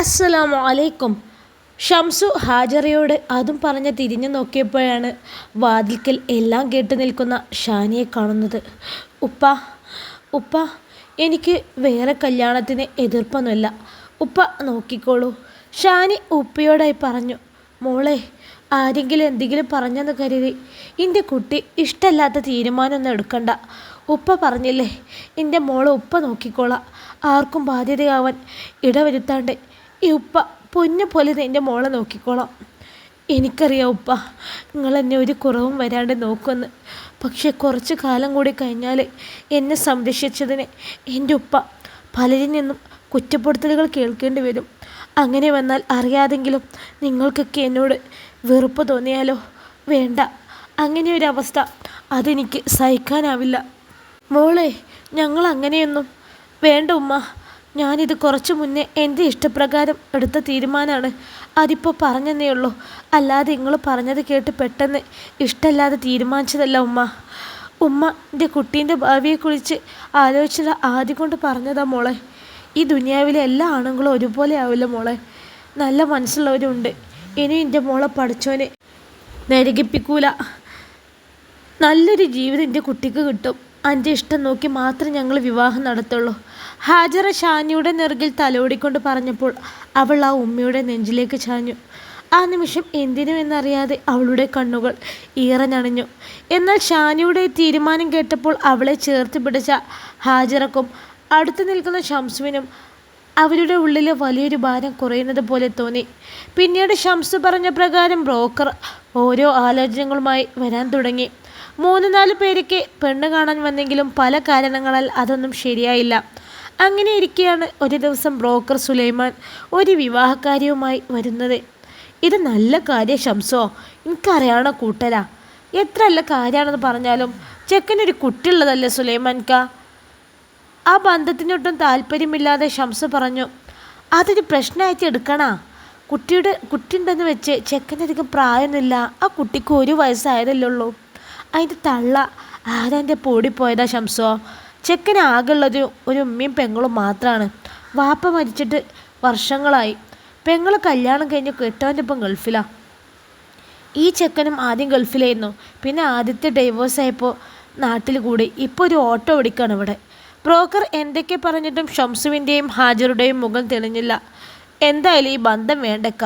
അസ്സലാമു അലൈക്കും. ഷംസു ഹാജറയോട് അതും പറഞ്ഞ് തിരിഞ്ഞു നോക്കിയപ്പോഴാണ് വാതിൽക്കൽ എല്ലാം കേട്ടു നിൽക്കുന്ന ഷാനിയെ കാണുന്നത്. ഉപ്പ ഉപ്പ എനിക്ക് വേറെ കല്യാണത്തിന് എതിർപ്പൊന്നുമില്ല, ഉപ്പ നോക്കിക്കോളൂ, ഷാനി ഉപ്പയോടായി പറഞ്ഞു. മോളെ, ആരെങ്കിലും എന്തെങ്കിലും പറഞ്ഞെന്ന് കരുതി എൻ്റെ കുട്ടി ഇഷ്ടമല്ലാത്ത തീരുമാനമൊന്നും എടുക്കണ്ട. ഉപ്പ പറഞ്ഞില്ലേ, എൻ്റെ മോളെ ഉപ്പ നോക്കിക്കോളാം, ആർക്കും ബാധ്യതയാവാൻ ഇടവരുത്താണ്ട് ഈ ഉപ്പ പൊന്നു പോലെ എൻ്റെ മോളെ നോക്കിക്കോളാം. എനിക്കറിയാം ഉപ്പ, നിങ്ങളെന്നെ ഒരു കുറവും വരാണ്ട് നോക്കുമെന്ന്. പക്ഷെ കുറച്ച് കാലം കൂടി കഴിഞ്ഞാൽ എന്നെ സംരക്ഷിച്ചതിന് എൻ്റെ ഉപ്പ പലരിൽ നിന്നും കുറ്റപ്പെടുത്തലുകൾ കേൾക്കേണ്ടി വരും. അങ്ങനെ വന്നാൽ അറിയാതെങ്കിലും നിങ്ങൾക്കൊക്കെ എന്നോട് വെറുപ്പ് തോന്നിയാലോ? വേണ്ട, അങ്ങനെയൊരവസ്ഥ അതെനിക്ക് സഹിക്കാനാവില്ല. മോളെ, ഞങ്ങൾ അങ്ങനെയൊന്നും വേണ്ട ഉമ്മ. ഞാനിത് കുറച്ചു മുന്നേ എൻ്റെ ഇഷ്ടപ്രകാരം എടുത്ത തീരുമാനമാണ്. അതിപ്പോൾ പറഞ്ഞതേ ഉള്ളൂ, അല്ലാതെ നിങ്ങൾ പറഞ്ഞത് കേട്ട് പെട്ടെന്ന് ഇഷ്ടമല്ലാതെ തീരുമാനിച്ചതല്ല ഉമ്മ. ഉമ്മ എൻ്റെ കുട്ടീൻ്റെ ഭാവിയെക്കുറിച്ച് ആലോചിച്ചത് ആദ്യം കൊണ്ട് പറഞ്ഞതാ മോളെ. ഈ ദുനിയാവിലെ എല്ലാ ആണുങ്ങളും ഒരുപോലെ ആവില്ല മോളെ, നല്ല മനസ്സുള്ളവരുണ്ട്. ഇനി എൻ്റെ മോളെ പഠിച്ചോനെ നരകിപ്പിക്കൂല. നല്ലൊരു ജീവിതം എൻ്റെ കുട്ടിക്ക് കിട്ടും. എൻ്റെ ഇഷ്ടം നോക്കി മാത്രം ഞങ്ങൾ വിവാഹം നടത്തുള്ളൂ. ഹാജറ ഷാനിയുടെ നെറുകിൽ തലോടിക്കൊണ്ട് പറഞ്ഞപ്പോൾ അവൾ ആ ഉമ്മയുടെ നെഞ്ചിലേക്ക് ചാഞ്ഞു. ആ നിമിഷം എന്തിനു എന്നറിയാതെ അവളുടെ കണ്ണുകൾ ഈറനണിഞ്ഞു. എന്നാൽ ഷാനിയുടെ തീരുമാനം കേട്ടപ്പോൾ അവളെ ചേർത്ത് പിടിച്ച ഹാജറക്കും അടുത്തു നിൽക്കുന്ന ഷംസുവിനും അവരുടെ ഉള്ളിലെ വലിയൊരു ഭാരം കുറയുന്നത് പോലെ തോന്നി. പിന്നീട് ഷംസു പറഞ്ഞ പ്രകാരം ബ്രോക്കർ ഓരോ ആലോചനകളുമായി വരാൻ തുടങ്ങി. 3-4 പേരൊക്കെ പെണ്ണ് കാണാൻ വന്നെങ്കിലും പല കാരണങ്ങളാൽ അതൊന്നും ശരിയായില്ല. അങ്ങനെ ഇരിക്കെയാണ് ഒരു ദിവസം ബ്രോക്കർ സുലൈമാൻ ഒരു വിവാഹക്കാരിയുമായി വരുന്നത്. ഇത് നല്ല കാര്യം ഷംസോ, എനിക്കറിയാണോ കൂട്ടരാ, എത്ര നല്ല കാര്യമാണെന്ന് പറഞ്ഞാലും ചെക്കനൊരു കുട്ടിയുള്ളതല്ലേ സുലൈമാൻക്ക. ആ ബന്ധത്തിനൊട്ടും താല്പര്യമില്ലാതെ ഷംസ് പറഞ്ഞു. അതൊരു പ്രശ്നമായിട്ട് എടുക്കണ. കുട്ടിയുണ്ടെന്ന് വെച്ച് ചെക്കനധികം പ്രായമൊന്നുമില്ല. ആ കുട്ടിക്ക് 1 വയസ്സായതല്ലേ ഉള്ളൂ. അതിൻ്റെ തള്ള ആരാൻ്റെ പോടിപ്പോയതാ ഷംസോ. ചെക്കന് ആകെയുള്ളത് ഒരു ഉമ്മയും പെങ്ങളും മാത്രമാണ്. വാപ്പ മരിച്ചിട്ട് വർഷങ്ങളായി. പെങ്ങൾ കല്യാണം കഴിഞ്ഞ് കെട്ടവൻ്റെ ഇപ്പം ഗൾഫിലാണ്. ഈ ചെക്കനും ആദ്യം ഗൾഫിലായിരുന്നു, പിന്നെ ആദ്യത്തെ ഡൈവോഴ്സ് ആയപ്പോൾ നാട്ടിൽ കൂടി. ഇപ്പോൾ ഒരു ഓട്ടോ ഓടിക്കാണ് ഇവിടെ. ബ്രോക്കർ എന്തൊക്കെ പറഞ്ഞിട്ടും ഷംസുവിൻ്റെയും ഹാജറുടെയും മുഖം തെളിഞ്ഞില്ല. എന്തായാലും ഈ ബന്ധം വേണ്ടക്ക,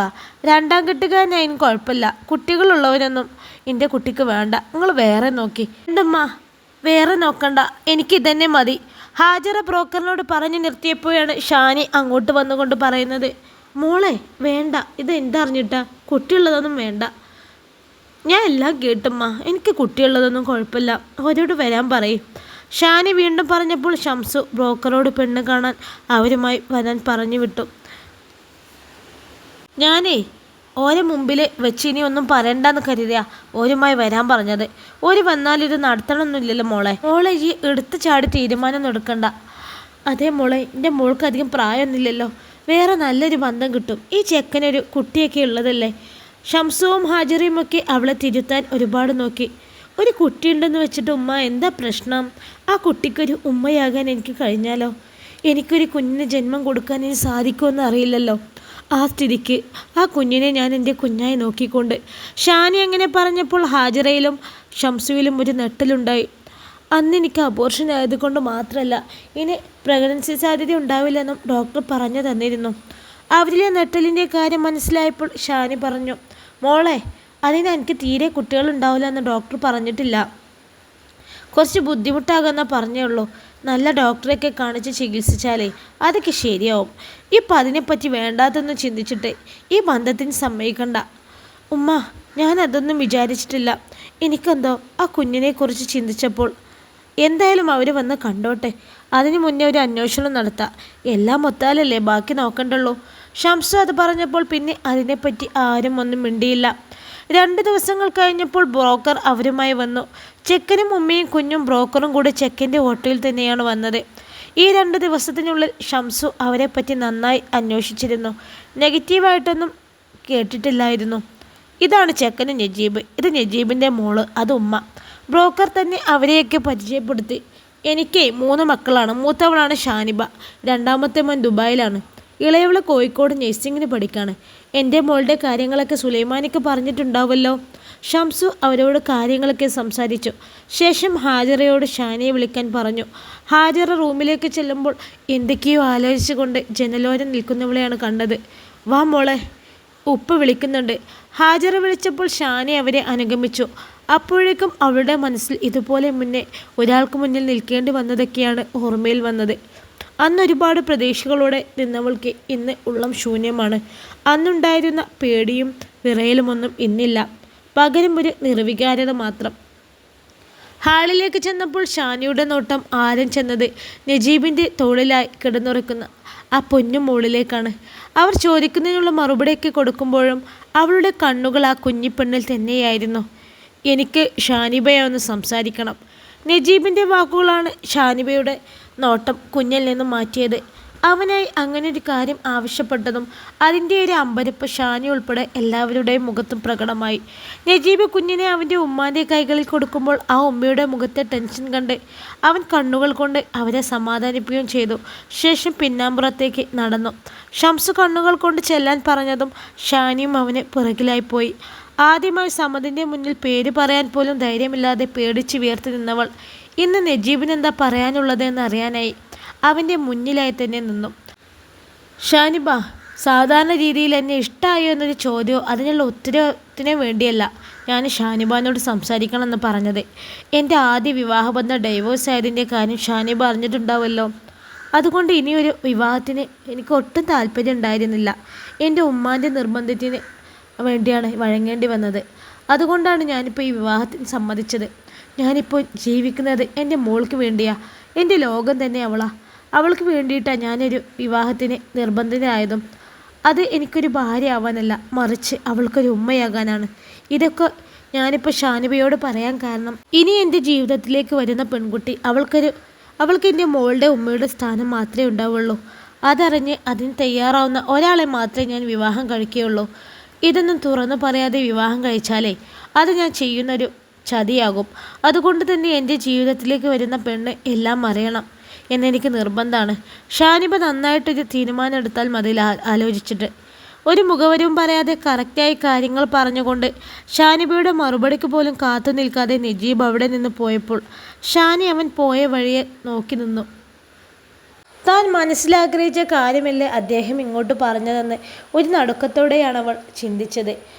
2ാം കെട്ടുകാരനായാലും കുഴപ്പമില്ല. കുട്ടികളുള്ളവരൊന്നും എൻ്റെ കുട്ടിക്ക് വേണ്ട, നിങ്ങൾ വേറെ നോക്കി. എന്തമ്മ, വേറെ നോക്കണ്ട, എനിക്കിതന്നെ മതി. ഹാജറ ബ്രോക്കറിനോട് പറഞ്ഞു നിർത്തിയപ്പോഴാണ് ഷാനി അങ്ങോട്ട് വന്നുകൊണ്ട് പറയുന്നത്. മോളെ വേണ്ട, ഇത് എന്തറിഞ്ഞിട്ടാ, കുട്ടിയുള്ളതൊന്നും വേണ്ട. ഞാൻ എല്ലാം കേട്ടുമ്മ, എനിക്ക് കുട്ടിയുള്ളതൊന്നും കുഴപ്പമില്ല, അവരോട് വരാൻ പറയും. ഷാനി വീണ്ടും പറഞ്ഞപ്പോൾ ഷംസു ബ്രോക്കറോട് പെണ്ണ് കാണാൻ അവരുമായി വരാൻ പറഞ്ഞു വിട്ടു. ഞാനേ ഓരോ മുമ്പിൽ വെച്ച് ഇനി ഒന്നും പറയണ്ടെന്ന് കരുതിയാ ഓരുമായി വരാൻ പറഞ്ഞത്. ഓര് വന്നാൽ ഇത് നടത്തണമെന്നില്ലല്ലോ മോളെ. മോളെ ഈ എടുത്ത് ചാടി തീരുമാനം എടുക്കണ്ട. അതേ മോളെ, എൻ്റെ മോൾക്ക് അധികം പ്രായമൊന്നുമില്ലല്ലോ, വേറെ നല്ലൊരു ബന്ധം കിട്ടും. ഈ ചെക്കനൊരു കുട്ടിയൊക്കെ ഉള്ളതല്ലേ. ഷംസുവും ഹാജറിയും ഒക്കെ അവളെ തിരുത്താൻ ഒരുപാട് നോക്കി. ഒരു കുട്ടിയുണ്ടെന്ന് വെച്ചിട്ട് ഉമ്മ എന്താ പ്രശ്നം? ആ കുട്ടിക്കൊരു ഉമ്മയാകാൻ എനിക്ക് കഴിഞ്ഞാലോ? എനിക്കൊരു കുഞ്ഞിന് ജന്മം കൊടുക്കാൻ ഇനി സാധിക്കുമെന്ന് അറിയില്ലല്ലോ. ആ സ്ഥിതിക്ക് ആ കുഞ്ഞിനെ ഞാൻ എൻ്റെ കുഞ്ഞായി നോക്കിക്കൊണ്ട്. ഷാനി അങ്ങനെ പറഞ്ഞപ്പോൾ ഹാജറയിലും ഷംസുവിലും ഒരു നെട്ടലുണ്ടായി. അന്ന് എനിക്ക് അബോർഷൻ ആയതുകൊണ്ട് മാത്രമല്ല, ഇനി പ്രഗ്നൻസി സാധ്യത ഉണ്ടാവില്ലെന്നും ഡോക്ടർ പറഞ്ഞു തന്നിരുന്നു. അവരിലെ നെട്ടലിൻ്റെ കാര്യം മനസ്സിലായപ്പോൾ ഷാനി പറഞ്ഞു. മോളെ, അതിന് എനിക്ക് തീരെ കുട്ടികളുണ്ടാവില്ല എന്ന് ഡോക്ടർ പറഞ്ഞിട്ടില്ല. കുറച്ച് ബുദ്ധിമുട്ടാകുന്ന പറഞ്ഞേ ഉള്ളൂ. നല്ല ഡോക്ടറെയൊക്കെ കാണിച്ച് ചികിത്സിച്ചാലേ അതൊക്കെ ശരിയാവും. ഇപ്പം അതിനെപ്പറ്റി വേണ്ടാത്തൊന്നും ചിന്തിച്ചിട്ട് ഈ ബന്ധത്തിന് സമ്മതിക്കണ്ട. ഉമ്മ, ഞാൻ അതൊന്നും വിചാരിച്ചിട്ടില്ല. എനിക്കെന്തോ ആ കുഞ്ഞിനെക്കുറിച്ച് ചിന്തിച്ചപ്പോൾ എന്തായാലും അവർ വന്ന് കണ്ടോട്ടെ, അതിന് മുന്നേ ഒരു അന്വേഷണം നടത്താം. എല്ലാം ഒത്താലല്ലേ ബാക്കി നോക്കണ്ടുള്ളൂ. ഷംസു അത് പറഞ്ഞപ്പോൾ പിന്നെ അതിനെപ്പറ്റി ആരും ഒന്നും മിണ്ടിയില്ല. 2 ദിവസങ്ങൾ കഴിഞ്ഞപ്പോൾ ബ്രോക്കർ അവരുമായി വന്നു. ചെക്കനും ഉമ്മയും കുഞ്ഞും ബ്രോക്കറും കൂടി ചെക്കൻ്റെ ഹോട്ടലിൽ തന്നെയാണ് വന്നത്. ഈ 2 ദിവസത്തിനുള്ളിൽ ഷംസു അവരെപ്പറ്റി നന്നായി അന്വേഷിച്ചിരുന്നു. നെഗറ്റീവായിട്ടൊന്നും കേട്ടിട്ടില്ലായിരുന്നു. ഇതാണ് ചെക്കന് നജീബ്, ഇത് നജീബിൻ്റെ മോള്, അത് ഉമ്മ. ബ്രോക്കർ തന്നെ അവരെയൊക്കെ പരിചയപ്പെടുത്തി. എനിക്ക് 3 മക്കളാണ്. മൂത്തവളാണ് ഷാനിബ, 2ാമത്തെ മോൻ ദുബായിലാണ്. ഇളയവൾ കോഴിക്കോട് നഴ്സിങ്ങിന് പഠിക്കാണ്. എൻ്റെ മോളുടെ കാര്യങ്ങളൊക്കെ സുലൈമാനിക്ക് പറഞ്ഞിട്ടുണ്ടാവുമല്ലോ. ഷംസു അവരോട് കാര്യങ്ങളൊക്കെ സംസാരിച്ചു. ശേഷം ഹാജറയോട് ഷാനിയെ വിളിക്കാൻ പറഞ്ഞു. ഹാജറ റൂമിലേക്ക് ചെല്ലുമ്പോൾ എന്തൊക്കെയോ ആലോചിച്ചുകൊണ്ട് ജനലോരം നിൽക്കുന്നവളെയാണ് കണ്ടത്. വാ മോളെ, ഉപ്പ വിളിക്കുന്നുണ്ട്. ഹാജറ വിളിച്ചപ്പോൾ ഷാനി അവരെ അനുഗമിച്ചു. അപ്പോഴേക്കും അവളുടെ മനസ്സിൽ ഇതുപോലെ മുന്നേ ഒരാൾക്ക് മുന്നിൽ നിൽക്കേണ്ടി വന്നതൊക്കെയാണ് ഓർമ്മയിൽ വന്നത്. അന്നൊരുപാട് പ്രതീക്ഷകളോടെ നിന്നവൾക്ക് ഇന്ന് ഉള്ളം ശൂന്യമാണ്. അന്നുണ്ടായിരുന്ന പേടിയും വിറയലുമൊന്നും ഇന്നില്ല. പകരം ഒരു നിർവികാരത മാത്രം. ഹാളിലേക്ക് ചെന്നപ്പോൾ ഷാനിയുടെ നോട്ടം ആരും ചെന്നത് നജീബിൻ്റെ തോളിലായി കിടന്നുറക്കുന്ന ആ പൊന്നു മോളിലേക്കാണ്. അവർ ചോദിക്കുന്നതിനുള്ള മറുപടിയൊക്കെ കൊടുക്കുമ്പോഴും അവളുടെ കണ്ണുകൾ ആ കുഞ്ഞിപ്പെണ്ണിൽ തന്നെയായിരുന്നു. എനിക്ക് ഷാനിബയെ ഒന്ന് സംസാരിക്കണം. നജീബിൻ്റെ വാക്കുകളാണ് ഷാനിബയുടെ നോട്ടം കുഞ്ഞിൽ നിന്നും മാറ്റിയത്. അവനായി അങ്ങനെ ഒരു കാര്യം ആവശ്യപ്പെട്ടതും അതിൻ്റെ ഒരു അമ്പരപ്പ് ഷാനി ഉൾപ്പെടെ എല്ലാവരുടെയും മുഖത്തും പ്രകടമായി. നജീബ് കുഞ്ഞിനെ അവൻ്റെ ഉമ്മാൻ്റെ കൈകളിൽ കൊടുക്കുമ്പോൾ ആ ഉമ്മയുടെ മുഖത്തെ ടെൻഷൻ കണ്ട് അവൻ കണ്ണുകൾ കൊണ്ട് അവരെ സമാധാനിപ്പിക്കുകയും ചെയ്തു. ശേഷം പിന്നാമ്പുറത്തേക്ക് നടന്നു. ഷംസു കണ്ണുകൾ കൊണ്ട് ചെല്ലാൻ പറഞ്ഞതും ഷാനിയും അവന് പിറകിലായിപ്പോയി. ആദ്യമായി സമദിൻ്റെ മുന്നിൽ പേര് പറയാൻ പോലും ധൈര്യമില്ലാതെ പേടിച്ച് വിയർത്ത് നിന്നവൾ ഇന്ന് നജീബിനെന്താ പറയാനുള്ളതെന്ന് അറിയാനായി അവൻ്റെ മുന്നിലായി തന്നെ നിന്നു. ഷാനിബ, സാധാരണ രീതിയിൽ എന്നെ ഇഷ്ടമായോ എന്നൊരു ചോദ്യമോ അതിനുള്ള ഉത്തരത്തിന് വേണ്ടിയല്ല ഞാൻ ഷാനിബാനോട് സംസാരിക്കണമെന്ന് പറഞ്ഞത്. എൻ്റെ ആദ്യ വിവാഹബന്ധം ഡൈവോഴ്സ് ആയതിൻ്റെ കാര്യം ഷാനിബ അറിഞ്ഞിട്ടുണ്ടാവുമല്ലോ. അതുകൊണ്ട് ഇനിയൊരു വിവാഹത്തിന് എനിക്ക് ഒട്ടും താല്പര്യം ഉണ്ടായിരുന്നില്ല. എൻ്റെ ഉമ്മാൻ്റെ നിർബന്ധത്തിന് വേണ്ടിയാണ് വഴങ്ങേണ്ടി വന്നത്. അതുകൊണ്ടാണ് ഞാനിപ്പോൾ ഈ വിവാഹത്തിന് സമ്മതിച്ചത്. ഞാനിപ്പോൾ ജീവിക്കുന്നത് എൻ്റെ മോൾക്ക് വേണ്ടിയാണ്. എൻ്റെ ലോകം തന്നെ അവളാണ്. അവൾക്ക് വേണ്ടിയിട്ടാണ് ഞാനൊരു വിവാഹത്തിന് നിർബന്ധിതനായതും. അത് എനിക്കൊരു ഭാര്യ ആവാനല്ല, മറിച്ച് അവൾക്കൊരു ഉമ്മയാകാനാണ്. ഇതൊക്കെ ഞാനിപ്പോൾ ഷാനിബയോട് പറയാൻ കാരണം ഇനി എൻ്റെ ജീവിതത്തിലേക്ക് വരുന്ന പെൺകുട്ടി അവൾക്ക് എൻ്റെ മോളുടെ ഉമ്മയുടെ സ്ഥാനം മാത്രമേ ഉണ്ടാവുള്ളൂ. അതറിഞ്ഞ് അതിന് തയ്യാറാവുന്ന ഒരാളെ മാത്രമേ ഞാൻ വിവാഹം കഴിക്കുകയുള്ളൂ. ഇതൊന്നും തുറന്നു പറയാതെ വിവാഹം കഴിച്ചാലേ അത് ഞാൻ ചെയ്യുന്നൊരു ചതിയാകും. അതുകൊണ്ട് തന്നെ എൻ്റെ ജീവിതത്തിലേക്ക് വരുന്ന പെണ്ണ് എല്ലാം അറിയണം എന്നെനിക്ക് നിർബന്ധമാണ്. ഷാനിബ നന്നായിട്ടൊരു തീരുമാനം എടുത്താൽ മതി ആലോചിച്ചിട്ട്. ഒരു മുഖവരവും പറയാതെ കറക്റ്റായി കാര്യങ്ങൾ പറഞ്ഞുകൊണ്ട് ഷാനിബയുടെ മറുപടിക്ക് പോലും കാത്തു നിൽക്കാതെ നജീബ് അവിടെ നിന്ന് പോയപ്പോൾ ഷാനി അവൻ പോയ വഴിയെ നോക്കി നിന്നു. താൻ മനസ്സിലാഗ്രഹിച്ച കാര്യമല്ലേ അദ്ദേഹം ഇങ്ങോട്ട് പറഞ്ഞതെന്ന് ഒരു നടുക്കത്തോടെയാണ് അവൾ ചിന്തിച്ചത്.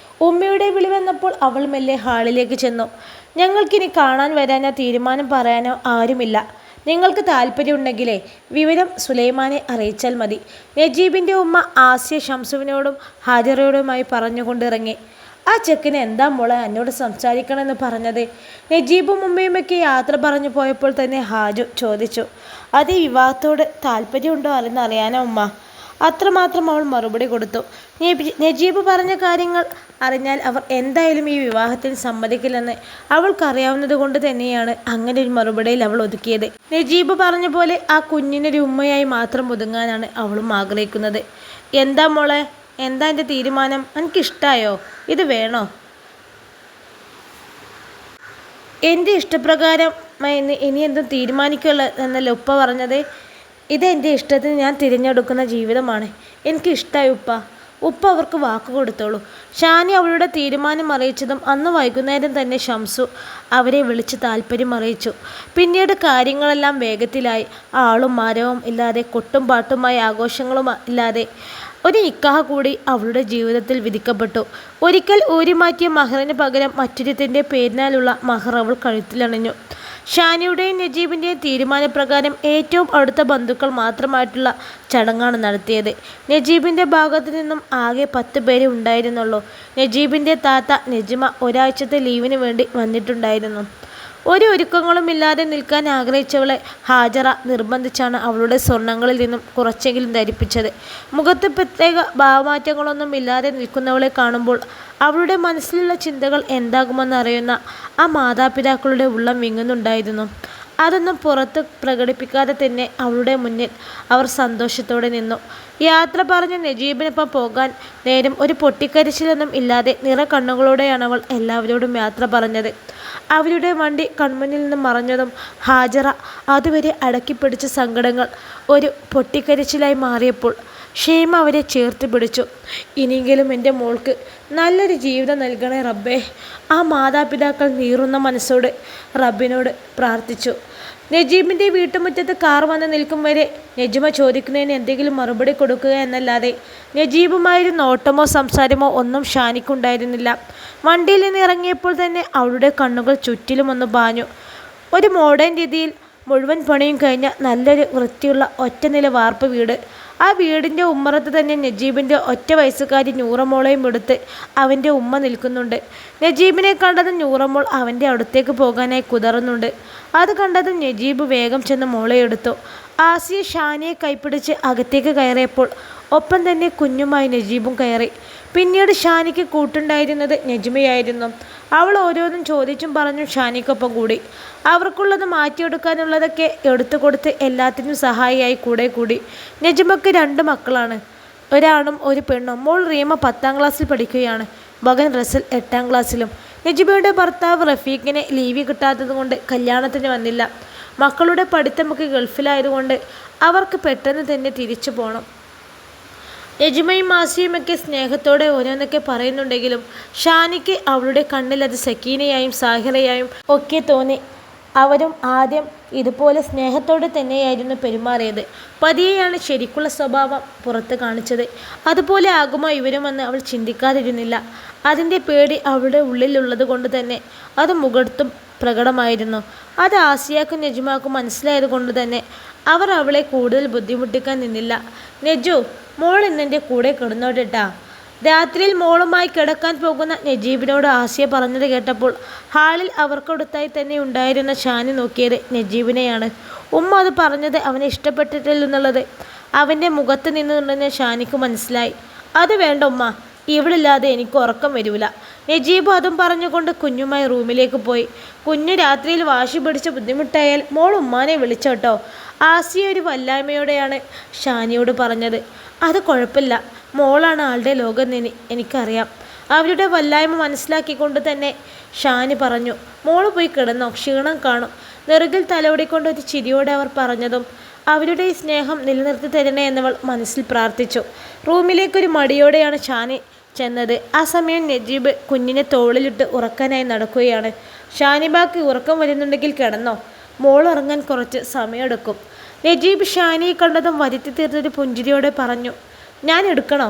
ഉമ്മയുടെ വിളി വന്നപ്പോൾ അവൾ മെല്ലെ ഹാളിലേക്ക് ചെന്നു. ഞങ്ങൾക്കിനി കാണാൻ വരാനോ തീരുമാനം പറയാനോ ആരുമില്ല. നിങ്ങൾക്ക് താല്പര്യമുണ്ടെങ്കിലേ വിവരം സുലൈമാനെ അറിയിച്ചാൽ മതി. നജീബിൻ്റെ ഉമ്മ ആസിയ ഷംസുവിനോടും ഹാജറയോടുമായി പറഞ്ഞുകൊണ്ടിറങ്ങി. ആ ചെക്കന് എന്താ മോളെ എന്നോട് സംസാരിക്കണമെന്ന് പറഞ്ഞത്? നജീബും ഉമ്മയുമൊക്കെ യാത്ര പറഞ്ഞു പോയപ്പോൾ തന്നെ ഹാജു ചോദിച്ചു. അത് ഈ വിവാഹത്തോട് താല്പര്യമുണ്ടോ അറിയാനോ ഉമ്മ? അത്രമാത്രം അവൾ മറുപടി കൊടുത്തു. നജീബ് പറഞ്ഞ കാര്യങ്ങൾ അറിഞ്ഞാൽ അവർ എന്തായാലും ഈ വിവാഹത്തിന് സമ്മതിക്കില്ലെന്ന് അവൾക്കറിയാവുന്നത് കൊണ്ട് തന്നെയാണ് അങ്ങനെ ഒരു മറുപടിയിൽ അവൾ ഒതുക്കിയത്. നജീബ് പറഞ്ഞ പോലെ ആ കുഞ്ഞിനൊരു ഉമ്മയായി മാത്രം ഒതുങ്ങാനാണ് അവളും ആഗ്രഹിക്കുന്നത്. എന്താ മോളെ, എന്താ എൻ്റെ തീരുമാനം? എനിക്കിഷ്ടമായോ? ഇത് വേണോ? എൻ്റെ ഇഷ്ടപ്രകാരം ഇനി എന്തും തീരുമാനിക്കുള്ള എന്നല്ല ഉപ്പ പറഞ്ഞത്. ഇതെൻ്റെ ഇഷ്ടത്തിന് ഞാൻ തിരഞ്ഞെടുക്കുന്ന ജീവിതമാണ്. എനിക്കിഷ്ടമായി ഉപ്പ. ഉപ്പ അവർക്ക് വാക്ക് കൊടുത്തോളൂ. ഷാനി അവളുടെ തീരുമാനം അറിയിച്ചതും അന്ന് വൈകുന്നേരം തന്നെ ഷംസു അവരെ വിളിച്ച് താല്പര്യം അറിയിച്ചു. പിന്നീട് കാര്യങ്ങളെല്ലാം വേഗത്തിലായി. ആളും മരവും ഇല്ലാതെ കൊട്ടും പാട്ടുമായി ആഘോഷങ്ങളും ഇല്ലാതെ ഒരു നിക്കാഹ് കൂടി അവളുടെ ജീവിതത്തിൽ വിധിക്കപ്പെട്ടു. ഒരിക്കൽ ഊരിമാറ്റിയ മഹറിന് പകരം മറ്റൊരുത്തിൻ്റെ പേരിനാലുള്ള മഹർ അവൾ കഴുത്തിലണിഞ്ഞു. ഷാനിയുടെയും നജീബിൻ്റെയും തീരുമാനപ്രകാരം ഏറ്റവും അടുത്ത ബന്ധുക്കൾ മാത്രമായിട്ടുള്ള ചടങ്ങാണ് നടത്തിയത്. നജീബിൻ്റെ ഭാഗത്തു നിന്നും ആകെ 10 പേരെ ഉണ്ടായിരുന്നുള്ളൂ. നജീബിൻ്റെ താത്ത നജ്മ ഒരാഴ്ചത്തെ ലീവിന് വേണ്ടി വന്നിട്ടുണ്ടായിരുന്നു. ഒരു ഒരുക്കങ്ങളുമില്ലാതെ നിൽക്കാൻ ആഗ്രഹിച്ചവളെ ഹാജറ നിർബന്ധിച്ചാണ് അവളുടെ സ്വർണങ്ങളിൽ നിന്നും കുറച്ചെങ്കിലും ധരിപ്പിച്ചത്. മുഖത്ത് പ്രത്യേക ഭാവമാറ്റങ്ങളൊന്നും ഇല്ലാതെ നിൽക്കുന്നവളെ കാണുമ്പോൾ അവളുടെ മനസ്സിലുള്ള ചിന്തകൾ എന്താകുമെന്ന് അറിയുന്ന ആ മാതാപിതാക്കളുടെ ഉള്ളം വിങ്ങുന്നുണ്ടായിരുന്നു. അതൊന്നും പുറത്ത് പ്രകടിപ്പിക്കാതെ തന്നെ അവളുടെ മുന്നിൽ അവർ സന്തോഷത്തോടെ നിന്നു. യാത്ര പറഞ്ഞ് നജീബിനൊപ്പം പോകാൻ നേരം ഒരു പൊട്ടിക്കരിച്ചിലൊന്നും ഇല്ലാതെ നിറകണ്ണുകളോടെയാണ് അവൾ എല്ലാവരോടും യാത്ര പറഞ്ഞത്. അവരുടെ വണ്ടി കൺമുന്നിൽ നിന്ന് മറഞ്ഞതും ഹാജറ അതുവരെ അടക്കിപ്പിടിച്ച സങ്കടങ്ങൾ ഒരു പൊട്ടിക്കരിച്ചിലായി മാറിയപ്പോൾ ഷെയ്മ അവരെ ചേർത്ത് പിടിച്ചു. ഇനിയെങ്കിലും എൻ്റെ മോൾക്ക് നല്ലൊരു ജീവിതം നൽകണേ റബ്ബേ. ആ മാതാപിതാക്കൾ നീറുന്ന മനസ്സോട് റബ്ബിനോട് പ്രാർത്ഥിച്ചു. നജീബിൻ്റെ വീട്ടുമുറ്റത്ത് കാർ വന്ന് നിൽക്കും വരെ നജുമ ചോദിക്കുന്നതിന് എന്തെങ്കിലും മറുപടി കൊടുക്കുക എന്നല്ലാതെ നജീബുമായൊരു നോട്ടമോ സംസാരമോ ഒന്നും ഷാനിക്കുണ്ടായിരുന്നില്ല. വണ്ടിയിൽ നിന്ന് ഇറങ്ങിയപ്പോൾ തന്നെ അവളുടെ കണ്ണുകൾ ചുറ്റിലും ഒന്ന് പാഞ്ഞു. ഒരു മോഡേൺ രീതിയിൽ മുഴുവൻ പണിയും കഴിഞ്ഞ നല്ലൊരു വൃത്തിയുള്ള ഒറ്റനില വാർപ്പ് വീട്. ആ വീടിൻ്റെ ഉമ്മറത്ത് തന്നെ നജീബിൻ്റെ ഒറ്റ വയസ്സുകാരി നൂറമോളെയും എടുത്ത് അവൻ്റെ ഉമ്മ നിൽക്കുന്നുണ്ട്. നജീബിനെ കണ്ടതും നൂറമോൾ അവൻ്റെ അടുത്തേക്ക് പോകാനായി കുതറുന്നുണ്ട്. അത് കണ്ടതും നജീബ് വേഗം ചെന്ന് മോളെ എടുത്തു. ആസിയ ഷാനിയെ കൈപ്പിടിച്ച് അകത്തേക്ക് കയറിയപ്പോൾ ഒപ്പം തന്നെ കുഞ്ഞുമായി നജീബും കയറി. പിന്നീട് ഷാനിക്ക് കൂട്ടുണ്ടായിരുന്നത് നജ്മയായിരുന്നു. അവൾ ഓരോന്നും ചോദിച്ചും പറഞ്ഞും ഷാനിക്കൊപ്പം കൂടി. അവർക്കുള്ളത് മാറ്റിയെടുക്കാനുള്ളതൊക്കെ എടുത്തു കൊടുത്ത് എല്ലാത്തിനും സഹായിയായി കൂടെ കൂടി. നജ്മയ്ക്ക് 2 മക്കളാണ്, ഒരാണും ഒരു പെണ്ണും. മോൾ റീമ 10ാം ക്ലാസ്സിൽ പഠിക്കുകയാണ്. മകൻ റസൽ 8ാം ക്ലാസ്സിലും. നജ്മയുടെ ഭർത്താവ് റഫീഖിന് ലീവ് കിട്ടാത്തത് കൊണ്ട് കല്യാണത്തിന് വന്നില്ല. മക്കളുടെ പഠിത്തമൊക്കെ ഗൾഫിലായതുകൊണ്ട് അവർക്ക് പെട്ടെന്ന് തന്നെ തിരിച്ചു പോകണം. നജ്മയും ആസിയുമൊക്കെ സ്നേഹത്തോടെ ഓരോന്നൊക്കെ പറയുന്നുണ്ടെങ്കിലും ഷാനിക്ക് അവളുടെ കണ്ണിൽ അത് സക്കീനയായും സാഹിറയായും ഒക്കെ തോന്നി. അവരും ആദ്യം ഇതുപോലെ സ്നേഹത്തോടെ തന്നെയായിരുന്നു പെരുമാറിയത്. പതിയെയാണ് ശരിക്കുള്ള സ്വഭാവം പുറത്ത് കാണിച്ചത്. അതുപോലെ ആകുമോ ഇവരുമെന്ന് അവൾ ചിന്തിക്കാതിരുന്നില്ല. അതിൻ്റെ പേടി അവളുടെ ഉള്ളിലുള്ളത് കൊണ്ട് തന്നെ അത് മുഖത്തും പ്രകടമായിരുന്നു. അത് ആസിയാക്കും നജ്മാക്കും മനസ്സിലായത് കൊണ്ട് തന്നെ അവർ അവളെ കൂടുതൽ ബുദ്ധിമുട്ടിക്കാൻ നിന്നില്ല. നജു, മോൾ ഇന്നെൻ്റെ കൂടെ കിടന്നോട്ടെട്ടാ. രാത്രിയിൽ മോളുമായി കിടക്കാൻ പോകുന്ന നജീബിനോട് ആസിയ പറഞ്ഞത് കേട്ടപ്പോൾ ഹാളിൽ അവർക്കടുത്തായി തന്നെ ഉണ്ടായിരുന്ന ഷാനി നോക്കിയത് നജീബിനെയാണ്. ഉമ്മ അത് പറഞ്ഞത് അവനെ ഇഷ്ടപ്പെട്ടിട്ടില്ലെന്നുള്ളത് അവൻ്റെ മുഖത്ത് നിന്നുണ്ടെന്ന് ഷാനിക്ക് മനസ്സിലായി. അത് വേണ്ട ഉമ്മ, ഇവളില്ലാതെ എനിക്ക് ഉറക്കം വരില്ല. നജീബ് അതും പറഞ്ഞുകൊണ്ട് കുഞ്ഞുമായി റൂമിലേക്ക് പോയി. കുഞ്ഞു രാത്രിയിൽ വാശി പിടിച്ച് ബുദ്ധിമുട്ടായാൽ മോൾ ഉമ്മാനെ വിളിച്ചോട്ടോ. ആസിയ ഒരു വല്ലായ്മയോടെയാണ് ഷാനിയോട് പറഞ്ഞത്. അത് കുഴപ്പമില്ല, മോളാണ് ആളുടെ ലോകം എന്ന് എനിക്കറിയാം. അവരുടെ വല്ലായ്മ മനസ്സിലാക്കിക്കൊണ്ട് തന്നെ ഷാനി പറഞ്ഞു. മോള് പോയി കിടന്നോ, ക്ഷീണം കാണും. നെറുകിൽ തലോടിക്കൊണ്ട് ഒരു ചിരിയോടെ അവർ പറഞ്ഞതും അവരുടെ ഈ സ്നേഹം നിലനിർത്തി തരണേ എന്നവൾ മനസ്സിൽ പ്രാർത്ഥിച്ചു. റൂമിലേക്കൊരു മടിയോടെയാണ് ഷാനി ചെന്നത്. ആ സമയം നജീബ് കുഞ്ഞിനെ തോളിലിട്ട് ഉറക്കാനായി നടക്കുകയാണ്. ഷാനിബാക്ക് ഉറക്കം വരുന്നുണ്ടെങ്കിൽ കിടന്നോ, മോൾ ഉറങ്ങാൻ കുറച്ച് സമയമെടുക്കും. നജീബ് ഷാനിയെ കണ്ടതും വരുത്തി തീർന്നൊരു പുഞ്ചിരിയോടെ പറഞ്ഞു. ഞാൻ എടുക്കണോ?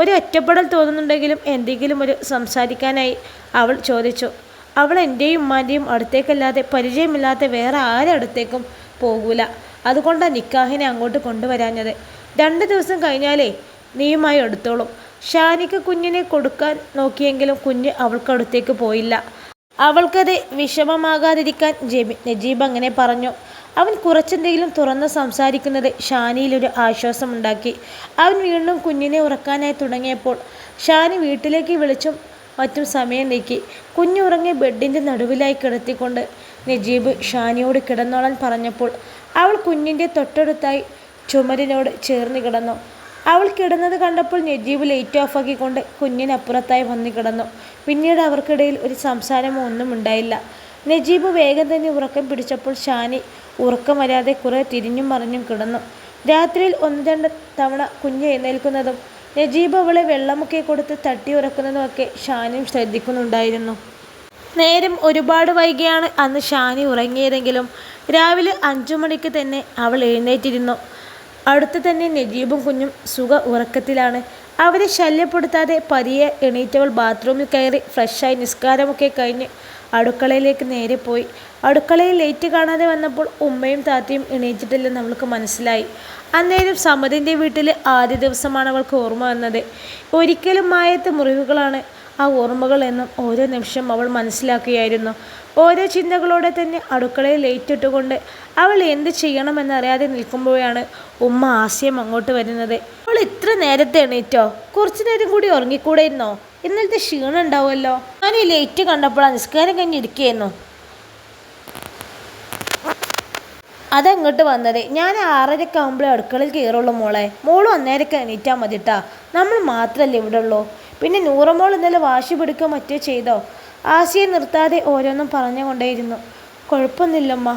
ഒരു ഒറ്റപ്പെടൽ തോന്നുന്നുണ്ടെങ്കിലും എന്തെങ്കിലും ഒരു സംസാരിക്കാനായി അവൾ ചോദിച്ചു. അവൾ എൻ്റെയും ഉമ്മാൻ്റെയും അടുത്തേക്കല്ലാതെ പരിചയമില്ലാത്ത വേറെ ആരുടെ അടുത്തേക്കും പോകൂല. അതുകൊണ്ടാണ് നിക്കാഹിനെ അങ്ങോട്ട് കൊണ്ടുവരാഞ്ഞത്. 2 ദിവസം കഴിഞ്ഞാലേ നീയുമായി എടുത്തോളും. ഷാനിക്ക് കുഞ്ഞിനെ കൊടുക്കാൻ നോക്കിയെങ്കിലും കുഞ്ഞ് അവൾക്കടുത്തേക്ക് പോയില്ല. അവൾക്കത് വിഷമമാകാതിരിക്കാൻ നജീബ് അങ്ങനെ പറഞ്ഞു. അവൻ കുറച്ചെന്തെങ്കിലും തുറന്ന് സംസാരിക്കുന്നത് ഷാനിയിലൊരു ആശ്വാസമുണ്ടാക്കി. അവൻ വീണ്ടും കുഞ്ഞിനെ ഉറക്കാനായി തുടങ്ങിയപ്പോൾ ഷാനി വീട്ടിലേക്ക് വിളിച്ചും മറ്റും സമയം നീക്കി. കുഞ്ഞുറങ്ങി ബെഡിൻ്റെ നടുവിലായി കിടത്തിക്കൊണ്ട് നജീബ് ഷാനിയോട് കിടന്നോളാൻ പറഞ്ഞപ്പോൾ അവൾ കുഞ്ഞിൻ്റെ തൊട്ടടുത്തായി ചുമരിനോട് ചേർന്ന് കിടന്നു. അവൾ കിടന്നത് കണ്ടപ്പോൾ നജീബ് ലൈറ്റ് ഓഫാക്കിക്കൊണ്ട് കുഞ്ഞിനപ്പുറത്തായി വന്നു കിടന്നു. പിന്നീട് അവർക്കിടയിൽ ഒരു സംസാരമോ ഒന്നും ഉണ്ടായില്ല. നജീബ് വേഗം തന്നെ ഉറക്കം പിടിച്ചപ്പോൾ ഷാനി ഉറക്കം വരാതെ കുറെ തിരിഞ്ഞും മറിഞ്ഞും കിടന്നു. രാത്രിയിൽ 1-2 തവണ കുഞ്ഞ് എഴുന്നേൽക്കുന്നതും നജീബ് അവളെ വെള്ളമൊക്കെ കൊടുത്ത് തട്ടി ഉറക്കുന്നതുമൊക്കെ ഷാനിയും ശ്രദ്ധിക്കുന്നുണ്ടായിരുന്നു. നേരം ഒരുപാട് വൈകിയാണ് അന്ന് ഷാനി ഉറങ്ങിയതെങ്കിലും രാവിലെ 5 മണിക്ക് തന്നെ അവൾ എഴുന്നേറ്റിരുന്നു. അടുത്ത് തന്നെ നജീബും കുഞ്ഞും സുഖ ഉറക്കത്തിലാണ്. അവരെ ശല്യപ്പെടുത്താതെ പതിയെ എണീറ്റവൾ ബാത്റൂമിൽ കയറി ഫ്രഷായി നിസ്കാരമൊക്കെ കഴിഞ്ഞ് അടുക്കളയിലേക്ക് നേരെ പോയി. അടുക്കളയിൽ ലൈറ്റ് കാണാതെ വന്നപ്പോൾ ഉമ്മയും താത്തയും എണീറ്റിട്ടില്ലെന്ന് അവൾക്ക് മനസ്സിലായി. അന്നേരം സമദിൻ്റെ വീട്ടിൽ ആദ്യ ദിവസമാണ് അവൾക്ക് ഓർമ്മ വന്നത്. ഒരിക്കലും മായാത്ത മുറിവുകളാണ് ആ ഓർമ്മകൾ എന്നും ഓരോ നിമിഷം അവൾ മനസ്സിലാക്കുകയായിരുന്നു. ഓരോ ചിന്തകളോടെ തന്നെ അടുക്കളയിൽ ലൈറ്റ് ഇട്ടുകൊണ്ട് അവൾ എന്ത് ചെയ്യണമെന്നറിയാതെ നിൽക്കുമ്പോഴാണ് ഉമ്മ ആസ്യം അങ്ങോട്ട് വരുന്നത്. അവൾ ഇത്ര നേരത്തെ എണീറ്റോ? കുറച്ചു നേരം കൂടി ഉറങ്ങിക്കൂടെയിരുന്നോ? ഇന്നലത്തെ ക്ഷീണം ഉണ്ടാവുമല്ലോ. ഞാൻ ഈ ലൈറ്റ് കണ്ടപ്പോഴാണ് നിസ്കാരം കഴിഞ്ഞിരിക്കുകയായിരുന്നു. അതങ്ങോട്ട് വന്നത്. ഞാൻ 6:30 ആകുമ്പോഴേ അടുക്കളയിൽ കയറുള്ളൂ മോളെ. മോളും അന്നേരമൊക്കെ എണീറ്റാൽ മതിട്ടാ. നമ്മൾ മാത്രമല്ലേ ഇവിടെ ഉള്ളൂ. പിന്നെ നൂറമോൾ ഇന്നലെ വാശി പിടിക്കുക മറ്റോ ചെയ്തോ? ആസിയെ നിർത്താതെ ഓരോന്നും പറഞ്ഞുകൊണ്ടേയിരുന്നു. കുഴപ്പമൊന്നുമില്ലമ്മ,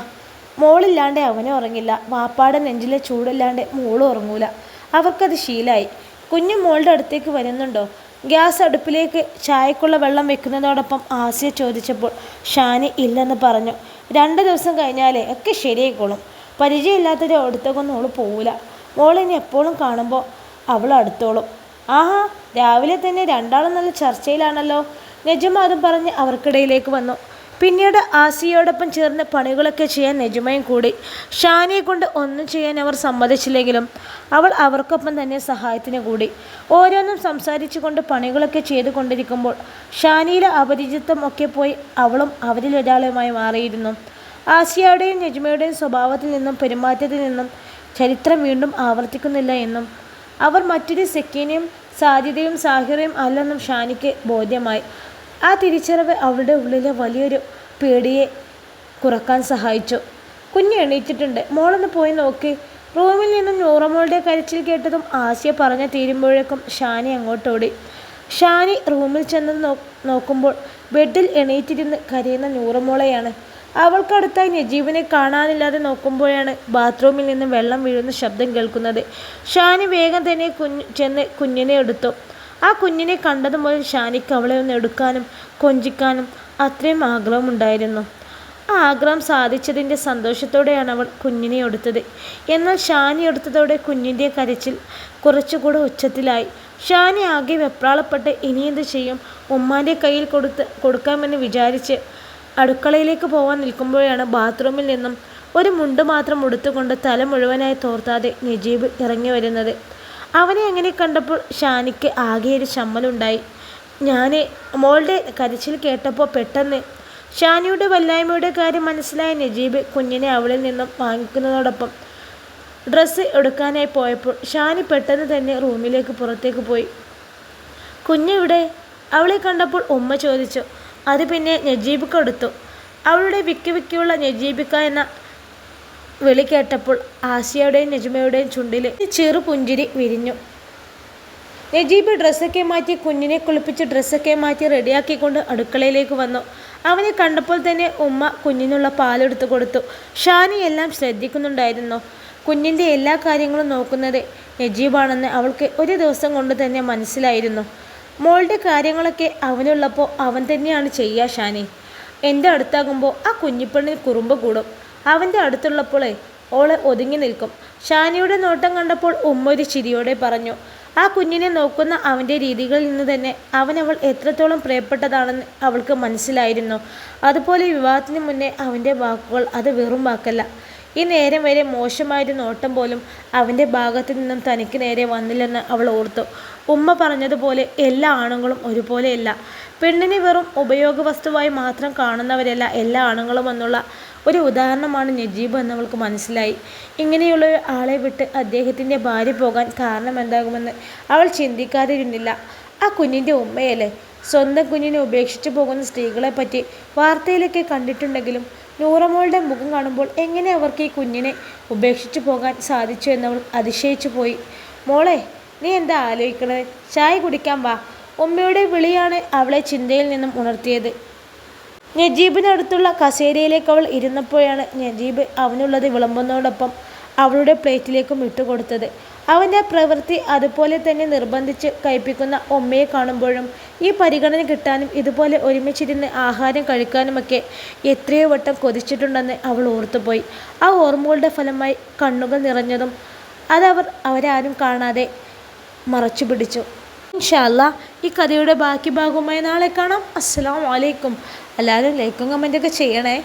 മോളില്ലാണ്ട് അവനും ഉറങ്ങില്ല. വാപ്പാടെ നെഞ്ചിലെ ചൂടില്ലാണ്ട് മോളും ഉറങ്ങൂല. അവർക്കത് ശീലമായി. കുഞ്ഞു മോളുടെ അടുത്തേക്ക് വരുന്നുണ്ടോ? ഗ്യാസ് അടുപ്പിലേക്ക് ചായക്കുള്ള വെള്ളം വെക്കുന്നതോടൊപ്പം ആസിയ ചോദിച്ചപ്പോൾ ഷാനി ഇല്ലെന്ന് പറഞ്ഞു. 2 ദിവസം കഴിഞ്ഞാലേ ഒക്കെ ശരിയായിക്കോളും. പരിചയമില്ലാത്തൊരു അടുത്തേക്കൊന്നും അവൾ പോവില്ല. മോളിനി എപ്പോഴും കാണുമ്പോൾ അവൾ അടുത്തോളും. ആഹാ, രാവിലെ തന്നെ രണ്ടാളും നല്ല ചർച്ചയിലാണല്ലോ. നെജുമ അതും പറഞ്ഞ് അവർക്കിടയിലേക്ക് വന്നു. പിന്നീട് ആസിയയോടൊപ്പം ചേർന്ന് പണികളൊക്കെ ചെയ്യാൻ നെജുമയും കൂടി. ഷാനിയെ കൊണ്ട് ഒന്നും ചെയ്യാൻ അവർ സമ്മതിച്ചില്ലെങ്കിലും അവൾ അവർക്കൊപ്പം തന്നെ സഹായത്തിന് കൂടി. ഓരോന്നും സംസാരിച്ചു കൊണ്ട് പണികളൊക്കെ ചെയ്തു കൊണ്ടിരിക്കുമ്പോൾ ഷാനിയിലെ അപരിചിതത്വം ഒക്കെ പോയി അവളും അവരിൽ ഒരാളുമായി മാറിയിരുന്നു. ആസിയയുടെയും നെജുമയുടെയും സ്വഭാവത്തിൽ നിന്നും പെരുമാറ്റത്തിൽ നിന്നും ചരിത്രം വീണ്ടും ആവർത്തിക്കുന്നില്ല എന്നും അവർ മറ്റൊരു സെക്കീനയും സാധ്യതയും സാഹിറയും അല്ലെന്നും ഷാനിക്ക് ബോധ്യമായി. ആ തിരിച്ചറിവ് അവളുടെ ഉള്ളിലെ വലിയൊരു പേടിയെ കുറക്കാൻ സഹായിച്ചു. കുഞ്ഞ് എണീറ്റിട്ടുണ്ട്, മോളൊന്ന് പോയി നോക്കി. റൂമിൽ നിന്നും നൂറമോളുടെ കരച്ചിൽ കേട്ടതും ആസിയ പറഞ്ഞു തീരുമ്പോഴേക്കും ഷാനി അങ്ങോട്ടോടി. ഷാനി റൂമിൽ ചെന്ന് നോക്കുമ്പോൾ ബെഡിൽ എണീറ്റിരുന്ന് കരയുന്ന നൂറമോളെയാണ്. അവൾക്കടുത്തായി നജീബിനെ കാണാനില്ലാതെ നോക്കുമ്പോഴാണ് ബാത്റൂമിൽ നിന്ന് വെള്ളം വീഴുന്ന ശബ്ദം കേൾക്കുന്നത്. ഷാനി വേഗം തന്നെ ചെന്ന് കുഞ്ഞിനെ എടുത്തു. ആ കുഞ്ഞിനെ കണ്ടത് മുതൽ ഷാനിക്ക് അവളെ ഒന്ന് എടുക്കാനും കൊഞ്ചിക്കാനും അത്രയും ആഗ്രഹമുണ്ടായിരുന്നു. ആ ആഗ്രഹം സാധിച്ചതിൻ്റെ സന്തോഷത്തോടെയാണ് അവൾ കുഞ്ഞിനെ എടുത്തത്. എന്നാൽ ഷാനി എടുത്തതോടെ കുഞ്ഞിൻ്റെ കരച്ചിൽ കുറച്ചുകൂടെ ഉച്ചത്തിലായി. ഷാനി ആകെ വെപ്രാളപ്പെട്ട് ഇനിയെന്ത് ചെയ്യും? ഉമ്മാൻ്റെ കയ്യിൽ കൊടുക്കാമെന്ന് വിചാരിച്ച് അടുക്കളയിലേക്ക് പോകാൻ നിൽക്കുമ്പോഴാണ് ബാത്റൂമിൽ നിന്നും ഒരു മുണ്ട് മാത്രം ഉടുത്തുകൊണ്ട് തല മുഴുവനായി തോർത്താതെ നജീബ് ഇറങ്ങി വരുന്നത്. അവനെ അങ്ങനെ കണ്ടപ്പോൾ ഷാനിക്ക് ആകെ ഒരു ചമ്മലുണ്ടായി. മോളുടെ കരച്ചിൽ കേട്ടപ്പോൾ പെട്ടെന്ന് ഷാനിയുടെ വല്ലായ്മയുടെ കാര്യം മനസ്സിലായ നജീബ് കുഞ്ഞിനെ അവളിൽ നിന്നും വാങ്ങിക്കുന്നതോടൊപ്പം ഡ്രസ്സ് എടുക്കാനായി പോയപ്പോൾ ഷാനി പെട്ടെന്ന് തന്നെ റൂമിലേക്ക് പുറത്തേക്ക് പോയി. കുഞ്ഞെവിടെ? അവളെ കണ്ടപ്പോൾ ഉമ്മ ചോദിച്ചു. അത് പിന്നെ നജീബിക്ക എടുത്തു. അവളുടെ വിക്കിയുള്ള നജീബിക്ക എന്ന വിളി കേട്ടപ്പോൾ ആസിയയുടെയും നജുമയുടെയും ചുണ്ടിൽ ചെറു പുഞ്ചിരി വിരിഞ്ഞു. നജീബ് ഡ്രസ്സൊക്കെ മാറ്റി കുഞ്ഞിനെ കുളിപ്പിച്ച് ഡ്രസ്സൊക്കെ മാറ്റി റെഡിയാക്കിക്കൊണ്ട് അടുക്കളയിലേക്ക് വന്നു. അവനെ കണ്ടപ്പോൾ തന്നെ ഉമ്മ കുഞ്ഞിനുള്ള പാലെടുത്ത് കൊടുത്തു. ഷാനി എല്ലാം ശ്രദ്ധിക്കുന്നുണ്ടായിരുന്നു. കുഞ്ഞിൻ്റെ എല്ലാ കാര്യങ്ങളും നോക്കുന്നത് നജീബാണെന്ന് അവൾക്ക് ഒരു ദിവസം കൊണ്ട് തന്നെ മനസ്സിലായിരുന്നു. മോളുടെ കാര്യങ്ങളൊക്കെ അവനുള്ളപ്പോൾ അവൻ തന്നെയാണ് ചെയ്യുക. ഷാനി എൻ്റെ അടുത്താകുമ്പോൾ ആ കുഞ്ഞിപ്പെണ്ണിൽ കുറുമ്പ് കൂടും. അവൻ്റെ അടുത്തുള്ളപ്പോഴേ ഓളെ ഒതുങ്ങി നിൽക്കും. ഷാനിയുടെ നോട്ടം കണ്ടപ്പോൾ ഉമ്മ ഒരു ചിരിയോടെ പറഞ്ഞു. ആ കുഞ്ഞിനെ നോക്കുന്ന അവൻ്റെ രീതികളിൽ നിന്ന് തന്നെ അവൾ എത്രത്തോളം പ്രിയപ്പെട്ടതാണെന്ന് അവൾക്ക് മനസ്സിലായിരുന്നു. അതുപോലെ വിവാഹത്തിന് മുന്നേ അവൻ്റെ വാക്കുകൾ അത് വെറും വാക്കല്ല. ഈ നേരം വരെ മോശമായൊരു നോട്ടം പോലും അവൻ്റെ ഭാഗത്തു നിന്നും തനിക്ക് നേരെ വന്നില്ലെന്ന് അവൾ ഓർത്തു. ഉമ്മ പറഞ്ഞതുപോലെ എല്ലാ ആണുങ്ങളും ഒരുപോലെയല്ല. പെണ്ണിനെ വെറും ഉപയോഗ വസ്തുവായി മാത്രം കാണുന്നവരല്ല എല്ലാ ആണുങ്ങളും എന്നുള്ള ഒരു ഉദാഹരണമാണ് നജീബ് എന്നവൾക്ക് മനസ്സിലായി. ഇങ്ങനെയുള്ള ആളെ വിട്ട് അദ്ദേഹത്തിൻ്റെ ഭാര്യ പോകാൻ കാരണം എന്താകുമെന്ന് അവൾ ചിന്തിക്കാതിരുന്നില്ല. ആ കുഞ്ഞിൻ്റെ ഉമ്മയല്ലേ? സ്വന്തം കുഞ്ഞിനെ ഉപേക്ഷിച്ചു പോകുന്ന സ്ത്രീകളെപ്പറ്റി വാർത്തയിലൊക്കെ കണ്ടിട്ടുണ്ടെങ്കിലും നൂറമോളുടെ മുഖം കാണുമ്പോൾ എങ്ങനെ അവർക്ക് ഈ കുഞ്ഞിനെ ഉപേക്ഷിച്ചു പോകാൻ സാധിച്ചു എന്നവൾ അതിശയിച്ചു പോയി. മോളെ, നീ എന്താ ആലോചിക്കണത്? ചായ കുടിക്കാൻ വാ. ഉമ്മയുടെ വിളിയാണ് അവളെ ചിന്തയിൽ നിന്നും ഉണർത്തിയത്. നജീബിനടുത്തുള്ള കസേരയിലേക്ക് അവൾ ഇരുന്നപ്പോഴാണ് നജീബ് അവനുള്ളത് വിളമ്പുന്നതോടൊപ്പം അവളുടെ പ്ലേറ്റിലേക്കും ഇട്ടുകൊടുത്തത്. അവൻ്റെ പ്രവൃത്തി അതുപോലെ തന്നെ നിർബന്ധിച്ച് കഴിപ്പിക്കുന്ന ഉമ്മയെ കാണുമ്പോഴും ഈ പരിഗണന കിട്ടാനും ഇതുപോലെ ഒരുമിച്ചിരുന്ന് ആഹാരം കഴിക്കാനുമൊക്കെ എത്രയോ വട്ടം കൊതിച്ചിട്ടുണ്ടെന്ന് അവൾ ഓർത്തുപോയി. ആ ഓർമ്മകളുടെ ഫലമായി കണ്ണുകൾ നിറഞ്ഞതും അവരാരും കാണാതെ മറച്ചു പിടിച്ചു. ഇൻഷാ അല്ലാഹ് ഈ കഥയുടെ ബാക്കി ഭാഗവുമായി നാളെ കാണാം. അസ്സലാമു അലൈക്കും. എല്ലാവരും ലൈക്കും കമൻറ്റൊക്കെ ചെയ്യണേ.